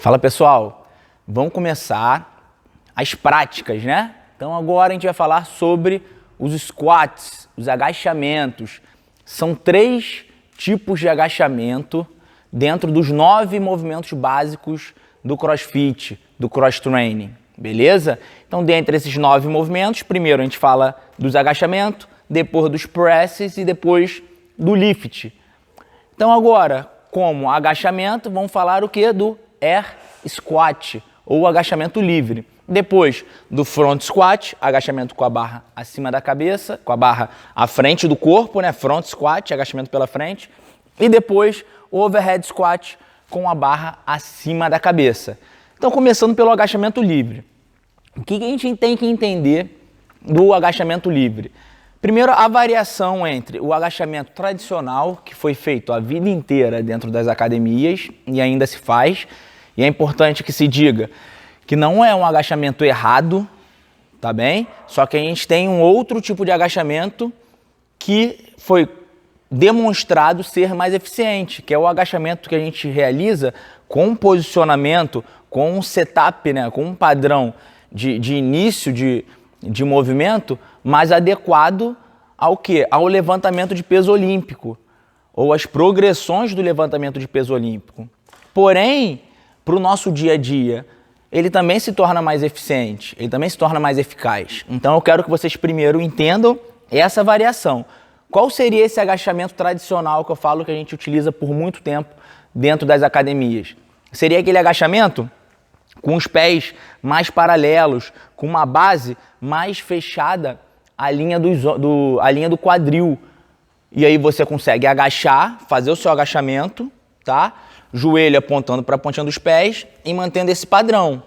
Fala pessoal, vamos começar as práticas, né? Então agora a gente vai falar sobre os squats, os agachamentos. São 3 tipos de agachamento dentro dos 9 movimentos básicos do CrossFit, do Cross Training, beleza? Então dentre esses 9 movimentos, primeiro a gente fala dos agachamentos, depois dos presses e depois do lift. Então agora, como agachamento, vamos falar o que? Do Air Squat, ou agachamento livre. Depois do Front Squat, agachamento com a barra acima da cabeça, com a barra à frente do corpo, né? Front Squat, agachamento pela frente. E depois o Overhead Squat com a barra acima da cabeça. Então, começando pelo agachamento livre. O que a gente tem que entender do agachamento livre? Primeiro, a variação entre o agachamento tradicional, que foi feito a vida inteira dentro das academias e ainda se faz, e é importante que se diga que não é um agachamento errado, tá bem? Só que a gente tem um outro tipo de agachamento que foi demonstrado ser mais eficiente, que é o agachamento que a gente realiza com um posicionamento, com um setup, né? Com um padrão de início de movimento mais adequado ao quê? Ao levantamento de peso olímpico, ou as progressões do levantamento de peso olímpico. Porém, para o nosso dia a dia, ele também se torna mais eficiente, ele também se torna mais eficaz. Então eu quero que vocês primeiro entendam essa variação. Qual seria esse agachamento tradicional que eu falo que a gente utiliza por muito tempo dentro das academias? Seria aquele agachamento com os pés mais paralelos, com uma base mais fechada à linha do quadril. E aí você consegue agachar, fazer o seu agachamento, tá? Joelho apontando para a pontinha dos pés e mantendo esse padrão.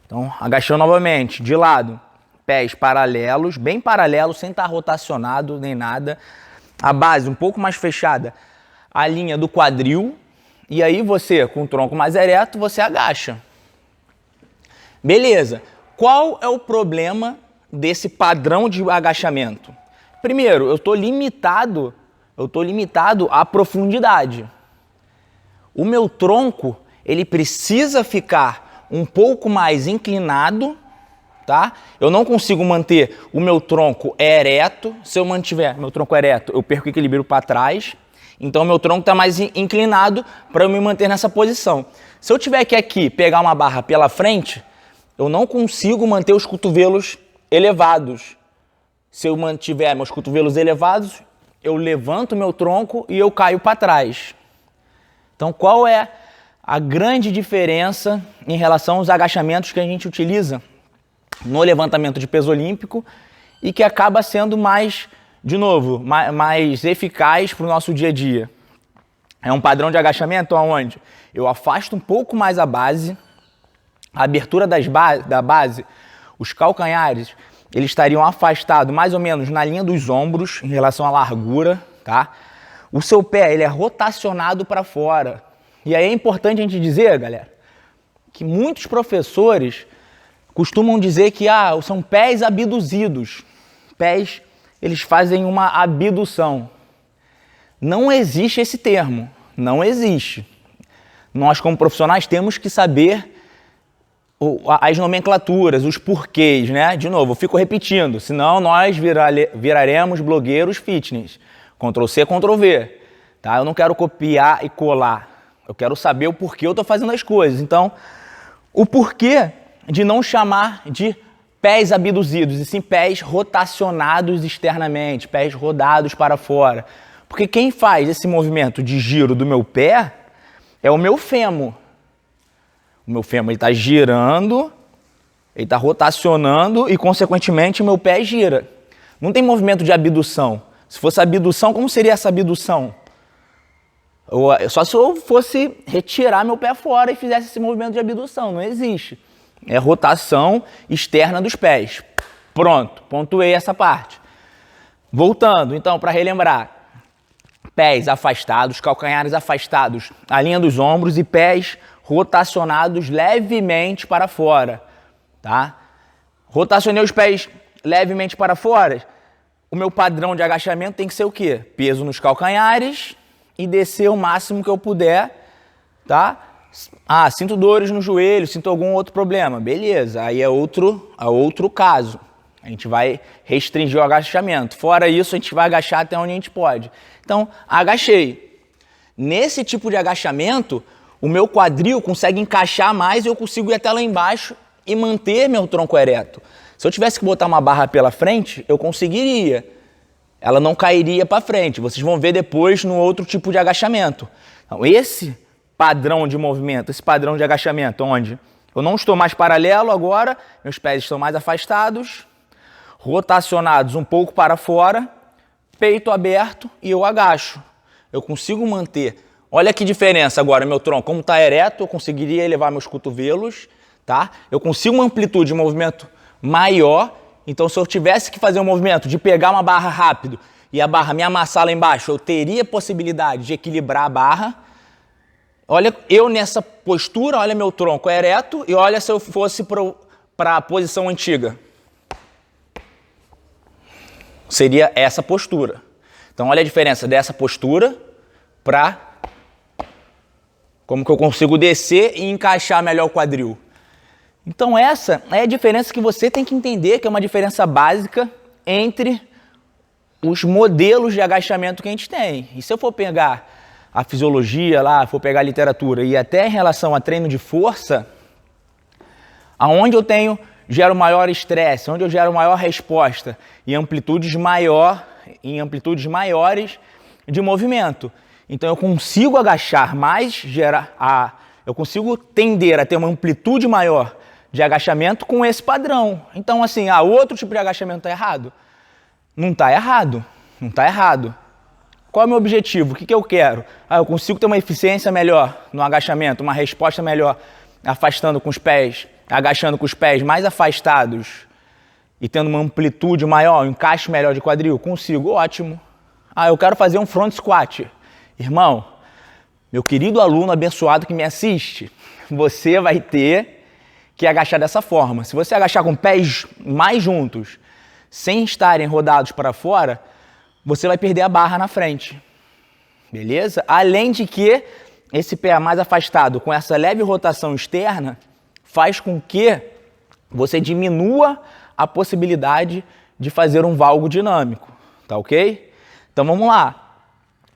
Então, agachando novamente, de lado, pés paralelos, bem paralelos, sem estar rotacionado nem nada. A base um pouco mais fechada, a linha do quadril. E aí você, com o tronco mais ereto, você agacha. Beleza. Qual é o problema desse padrão de agachamento? Primeiro, eu estou limitado à profundidade. O meu tronco, ele precisa ficar um pouco mais inclinado, tá? Eu não consigo manter o meu tronco ereto. Se eu mantiver meu tronco ereto, eu perco o equilíbrio para trás. Então, meu tronco está mais inclinado para eu me manter nessa posição. Se eu tiver que aqui pegar uma barra pela frente, eu não consigo manter os cotovelos elevados. Se eu mantiver meus cotovelos elevados, eu levanto meu tronco e eu caio para trás. Então, qual é a grande diferença em relação aos agachamentos que a gente utiliza no levantamento de peso olímpico e que acaba sendo mais, de novo, mais eficaz para o nosso dia a dia? É um padrão de agachamento onde eu afasto um pouco mais a base, a abertura da base, os calcanhares, eles estariam afastados mais ou menos na linha dos ombros em relação à largura, tá? O seu pé, ele é rotacionado para fora. E aí é importante a gente dizer, galera, que muitos professores costumam dizer que são pés abduzidos. Pés, eles fazem uma abdução. Não existe esse termo, não existe. Nós, como profissionais, temos que saber as nomenclaturas, os porquês, né? De novo, eu fico repetindo, senão nós viraremos blogueiros fitness. Ctrl+C, Ctrl+V, tá? Eu não quero copiar e colar, eu quero saber o porquê eu estou fazendo as coisas. Então, o porquê de não chamar de pés abduzidos, e sim pés rotacionados externamente, pés rodados para fora. Porque quem faz esse movimento de giro do meu pé é o meu fêmur. O meu fêmur está girando, ele está rotacionando e, consequentemente, o meu pé gira. Não tem movimento de abdução. Se fosse abdução, como seria essa abdução? Só se eu fosse retirar meu pé fora e fizesse esse movimento de abdução. Não existe. É rotação externa dos pés. Pronto, pontuei essa parte. Voltando, então, para relembrar. Pés afastados, calcanhares afastados, a linha dos ombros e pés rotacionados levemente para fora. Tá? Rotacionei os pés levemente para fora. O meu padrão de agachamento tem que ser o quê? Peso nos calcanhares e descer o máximo que eu puder, tá? sinto dores no joelho, sinto algum outro problema. Beleza, aí é outro caso. A gente vai restringir o agachamento. Fora isso, a gente vai agachar até onde a gente pode. Então, agachei. Nesse tipo de agachamento, o meu quadril consegue encaixar mais e eu consigo ir até lá embaixo e manter meu tronco ereto. Se eu tivesse que botar uma barra pela frente, eu conseguiria. Ela não cairia para frente. Vocês vão ver depois no outro tipo de agachamento. Então, esse padrão de movimento, esse padrão de agachamento, onde eu não estou mais paralelo agora, meus pés estão mais afastados, rotacionados um pouco para fora, peito aberto e eu agacho. Eu consigo manter. Olha que diferença agora, meu tronco, como está ereto, eu conseguiria elevar meus cotovelos, tá? Eu consigo uma amplitude de movimento maior, então se eu tivesse que fazer um movimento de pegar uma barra rápido e a barra me amassar lá embaixo, eu teria possibilidade de equilibrar a barra. Olha eu nessa postura, olha meu tronco ereto e olha se eu fosse para a posição antiga. Seria essa postura. Então olha a diferença dessa postura para como que eu consigo descer e encaixar melhor o quadril. Então essa é a diferença que você tem que entender, que é uma diferença básica entre os modelos de agachamento que a gente tem. E se eu for pegar a fisiologia lá, for pegar a literatura e até em relação a treino de força, aonde eu gero maior estresse, onde eu gero maior resposta em amplitudes maiores de movimento. Então eu consigo agachar mais, eu consigo tender a ter uma amplitude maior de agachamento com esse padrão. Então assim, outro tipo de agachamento está errado? Não está errado, não está errado. Qual é o meu objetivo? O que eu quero? Eu consigo ter uma eficiência melhor no agachamento, uma resposta melhor afastando com os pés, agachando com os pés mais afastados e tendo uma amplitude maior, um encaixe melhor de quadril? Consigo, ótimo. Eu quero fazer um front squat. Irmão, meu querido aluno abençoado que me assiste, você vai ter que agachar dessa forma. Se você agachar com pés mais juntos, sem estarem rodados para fora, você vai perder a barra na frente. Beleza? Além de que esse pé mais afastado, com essa leve rotação externa, faz com que você diminua a possibilidade de fazer um valgo dinâmico. Tá ok? Então vamos lá.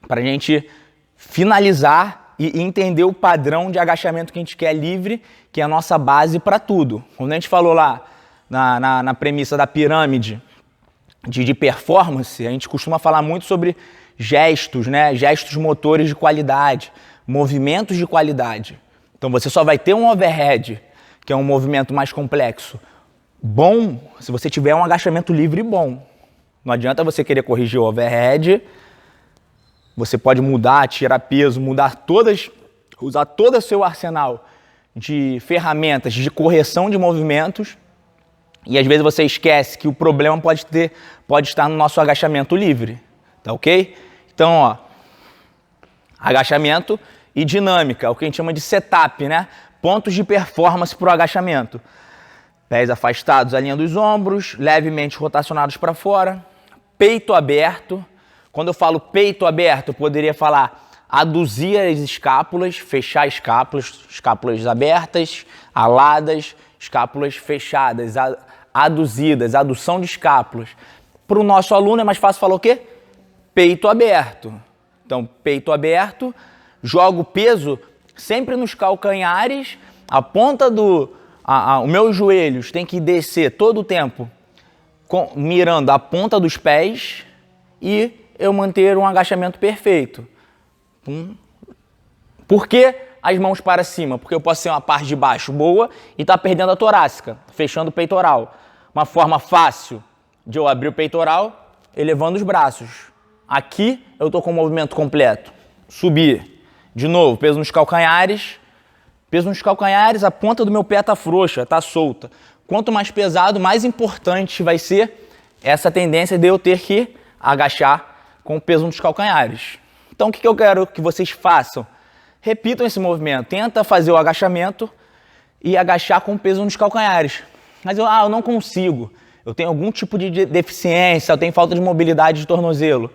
Para a gente finalizar e entender o padrão de agachamento que a gente quer livre, que é a nossa base para tudo. Quando a gente falou lá na premissa da pirâmide de performance, a gente costuma falar muito sobre gestos, né? Gestos motores de qualidade, movimentos de qualidade. Então você só vai ter um overhead, que é um movimento mais complexo, bom se você tiver um agachamento livre bom. Não adianta você querer corrigir o overhead. Você pode mudar, tirar peso, usar todo o seu arsenal de ferramentas de correção de movimentos, e às vezes você esquece que o problema pode estar no nosso agachamento livre, tá ok? Então, agachamento e dinâmica, o que a gente chama de setup, né? Pontos de performance para o agachamento. Pés afastados à linha dos ombros, levemente rotacionados para fora, peito aberto. Quando eu falo peito aberto, eu poderia falar aduzir as escápulas, fechar escápulas, escápulas abertas, aladas, escápulas fechadas, aduzidas, adução de escápulas. Para o nosso aluno é mais fácil falar o quê? Peito aberto. Então, peito aberto, jogo o peso sempre nos calcanhares, a ponta os meus joelhos tem que descer todo o tempo mirando a ponta dos pés e eu manter um agachamento perfeito. Por que as mãos para cima? Porque eu posso ser uma parte de baixo boa e estar perdendo a torácica, fechando o peitoral. Uma forma fácil de eu abrir o peitoral, elevando os braços. Aqui eu estou com o movimento completo. Subir. De novo, peso nos calcanhares. Peso nos calcanhares, a ponta do meu pé está frouxa, está solta. Quanto mais pesado, mais importante vai ser essa tendência de eu ter que agachar com o peso nos calcanhares. Então o que eu quero que vocês façam? Repitam esse movimento. Tenta fazer o agachamento e agachar com o peso nos calcanhares. Mas eu não consigo. Eu tenho algum tipo de deficiência, eu tenho falta de mobilidade de tornozelo.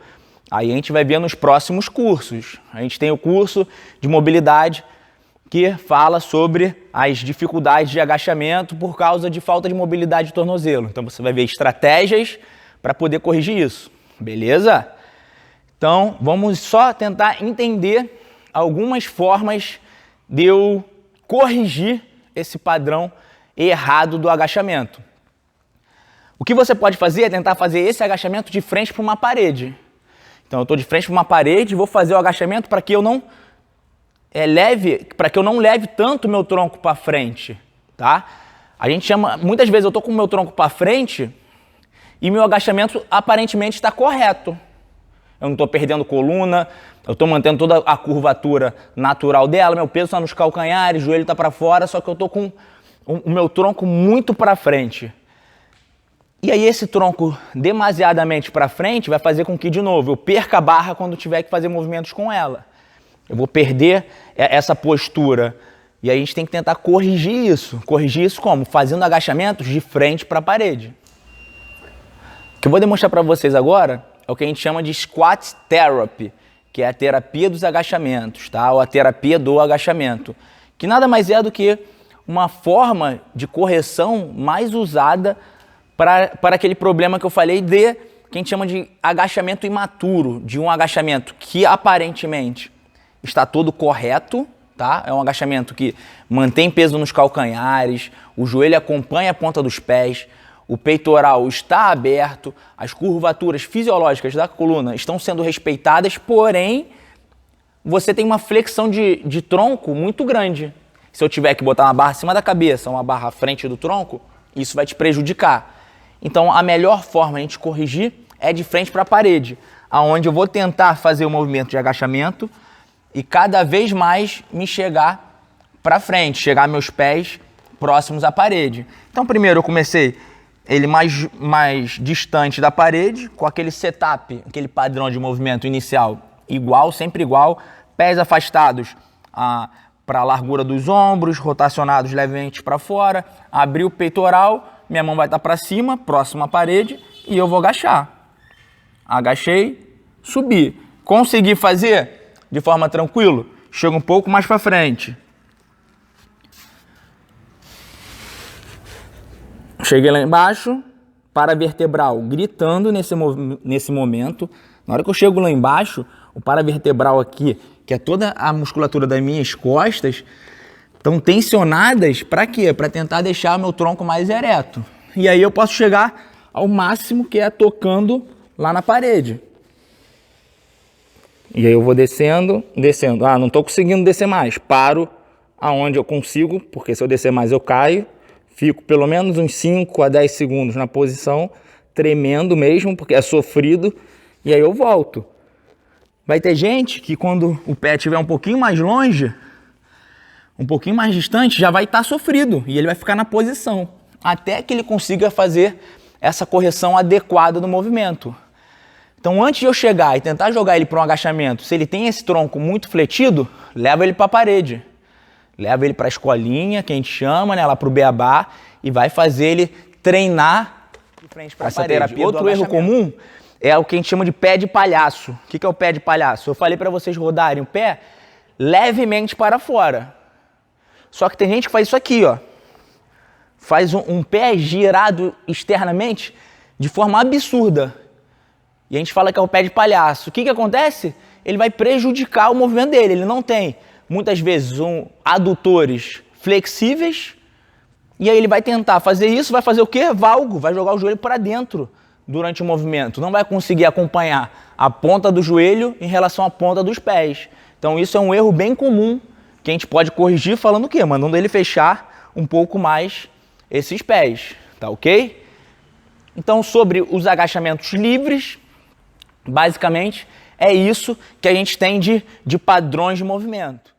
Aí a gente vai ver nos próximos cursos. A gente tem o curso de mobilidade que fala sobre as dificuldades de agachamento por causa de falta de mobilidade de tornozelo. Então você vai ver estratégias para poder corrigir isso, beleza? Então vamos só tentar entender algumas formas de eu corrigir esse padrão errado do agachamento. O que você pode fazer é tentar fazer esse agachamento de frente para uma parede. Então eu estou de frente para uma parede e vou fazer o agachamento para que eu não leve tanto o meu tronco para frente, tá? A gente chama, muitas vezes eu estou com o meu tronco para frente e meu agachamento aparentemente está correto. Eu não estou perdendo coluna, eu estou mantendo toda a curvatura natural dela, meu peso está nos calcanhares, o joelho está para fora, só que eu estou com o meu tronco muito para frente. E aí esse tronco demasiadamente para frente vai fazer com que, de novo, eu perca a barra quando tiver que fazer movimentos com ela. Eu vou perder essa postura. E aí a gente tem que tentar corrigir isso. Corrigir isso como? Fazendo agachamentos de frente para a parede. O que eu vou demonstrar para vocês agora é o que a gente chama de Squat Therapy, que é a terapia dos agachamentos, tá? Ou a terapia do agachamento, que nada mais é do que uma forma de correção mais usada para aquele problema que eu falei de que a gente chama de agachamento imaturo, de um agachamento que aparentemente está todo correto, tá? É um agachamento que mantém peso nos calcanhares, o joelho acompanha a ponta dos pés, o peitoral está aberto, as curvaturas fisiológicas da coluna estão sendo respeitadas, porém você tem uma flexão de tronco muito grande. Se eu tiver que botar uma barra acima da cabeça, uma barra à frente do tronco, isso vai te prejudicar. Então a melhor forma de a gente corrigir é de frente para a parede, aonde eu vou tentar fazer o movimento de agachamento e cada vez mais me chegar para frente, chegar meus pés próximos à parede. Então primeiro eu comecei ele mais distante da parede, com aquele setup, aquele padrão de movimento inicial igual, sempre igual, pés afastados para a largura dos ombros, rotacionados levemente para fora, abrir o peitoral, minha mão vai estar para cima, próximo à parede, e eu vou agachar. Agachei, subi. Consegui fazer de forma tranquila? Chego um pouco mais para frente. Cheguei lá embaixo, paravertebral gritando nesse momento. Na hora que eu chego lá embaixo, o paravertebral aqui, que é toda a musculatura das minhas costas, estão tensionadas para quê? Para tentar deixar o meu tronco mais ereto. E aí eu posso chegar ao máximo, que é tocando lá na parede. E aí eu vou descendo. Ah, não estou conseguindo descer mais. Paro aonde eu consigo, porque se eu descer mais eu caio. Fico pelo menos uns 5 a 10 segundos na posição, tremendo mesmo, porque é sofrido. E aí eu volto. Vai ter gente que quando o pé estiver um pouquinho mais longe, um pouquinho mais distante, já vai estar sofrido. E ele vai ficar na posição, até que ele consiga fazer essa correção adequada do movimento. Então antes de eu chegar e tentar jogar ele para um agachamento, se ele tem esse tronco muito fletido, leva ele para a parede. Leva ele para a escolinha, que a gente chama, né, lá para o beabá, e vai fazer ele treinar de frente para a parede. Terapia Outro erro comum é o que a gente chama de pé de palhaço. O que é o pé de palhaço? Eu falei para vocês rodarem o pé levemente para fora. Só que tem gente que faz isso aqui, ó. Faz um pé girado externamente de forma absurda. E a gente fala que é o pé de palhaço. O que acontece? Ele vai prejudicar o movimento dele. Ele não tem, muitas vezes, adutores flexíveis. E aí ele vai tentar fazer isso, vai fazer o quê? Valgo, vai jogar o joelho para dentro durante o movimento. Não vai conseguir acompanhar a ponta do joelho em relação à ponta dos pés. Então isso é um erro bem comum que a gente pode corrigir falando o quê? Mandando ele fechar um pouco mais esses pés, tá ok? Então sobre os agachamentos livres, basicamente é isso que a gente tem de padrões de movimento.